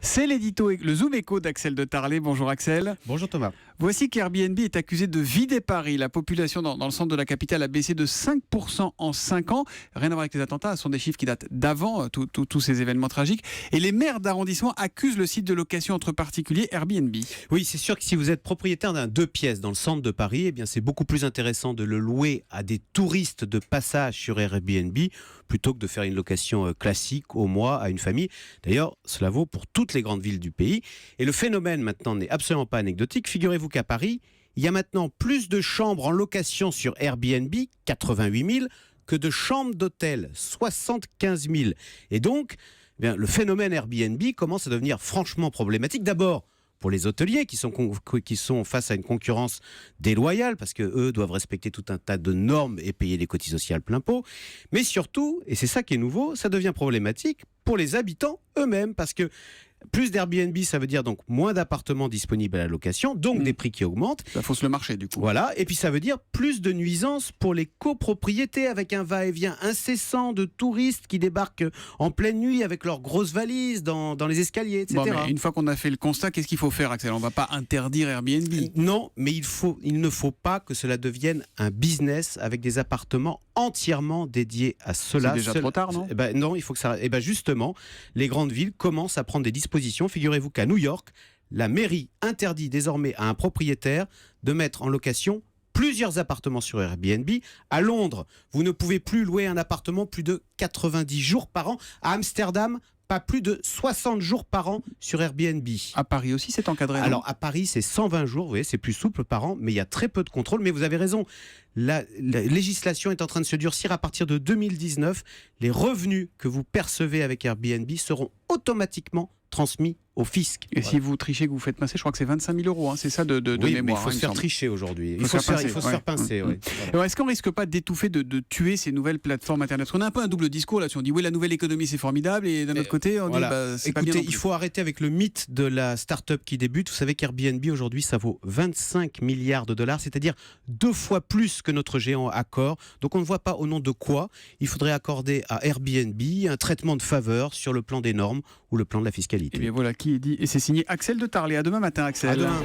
C'est l'édito, le Zoom Écho d'Axel de Tarlet. Bonjour Axel. Bonjour Thomas. Voici qu'Airbnb est accusé de vider Paris. La population dans le centre de la capitale a baissé de 5% en 5 ans. Rien à voir avec les attentats, ce sont des chiffres qui datent d'avant tous ces événements tragiques. Et les maires d'arrondissement accusent le site de location entre particuliers Airbnb. Oui, c'est sûr que si vous êtes propriétaire d'un 2 pièces dans le centre de Paris, eh bien c'est beaucoup plus intéressant de le louer à des touristes de passage sur Airbnb plutôt que de faire une location classique au mois à une famille. D'ailleurs, cela vaut pour toutes les grandes villes du pays. Et le phénomène maintenant n'est absolument pas anecdotique. Figurez-vous qu'à Paris, il y a maintenant plus de chambres en location sur Airbnb, 88 000, que de chambres d'hôtel, 75 000. Et donc, eh bien, le phénomène Airbnb commence à devenir franchement problématique. D'abord, pour les hôteliers qui sont face à une concurrence déloyale parce qu'eux doivent respecter tout un tas de normes et payer des cotisations sociales plein pot. Mais surtout, et c'est ça qui est nouveau, ça devient problématique pour les habitants eux-mêmes parce que plus d'Airbnb, ça veut dire donc moins d'appartements disponibles à la location, donc des prix qui augmentent. Ça fausse le marché du coup. Voilà, et puis ça veut dire plus de nuisances pour les copropriétés avec un va-et-vient incessant de touristes qui débarquent en pleine nuit avec leurs grosses valises dans les escaliers, etc. Bon, mais une fois qu'on a fait le constat, qu'est-ce qu'il faut faire, Axel? On ne va pas interdire Airbnb. Non, mais il ne faut pas que cela devienne un business avec des appartements entièrement dédiés à cela. C'est déjà trop tard, non? Non, il faut que ça. Justement, les grandes villes commencent à prendre des dispositions. Figurez-vous qu'à New York, la mairie interdit désormais à un propriétaire de mettre en location plusieurs appartements sur Airbnb. À Londres, vous ne pouvez plus louer un appartement plus de 90 jours par an. À Amsterdam, pas plus de 60 jours par an sur Airbnb. À Paris aussi, c'est encadré. Alors à Paris, c'est 120 jours, vous voyez, c'est plus souple par an, mais il y a très peu de contrôle. Mais vous avez raison, la législation est en train de se durcir. À partir de 2019, les revenus que vous percevez avec Airbnb seront automatiquement transmis au fisc. Et si vous trichez, que vous faites pincer, je crois que c'est 25 000 €, c'est ça de oui, mémoire. mais il faut se faire semble. tricher aujourd'hui. Il faut se faire pincer. Ouais. Alors, est-ce qu'on risque pas d'étouffer, de tuer ces nouvelles plateformes internet? Parce qu'on a un peu un double discours là-dessus. On dit oui, la nouvelle économie c'est formidable, et d'un autre côté, on dit c'est pas bien. Écoutez, il faut arrêter avec le mythe de la start-up qui débute. Vous savez qu'Airbnb aujourd'hui, ça vaut 25 milliards de dollars, c'est-à-dire 2 fois plus que notre géant Accor. Donc on ne voit pas au nom de quoi il faudrait accorder à Airbnb un traitement de faveur sur le plan des normes ou le plan de la fiscalité. Et bien voilà qui est dit, et c'est signé Axel de Tarlet. À demain matin, Axel. À demain.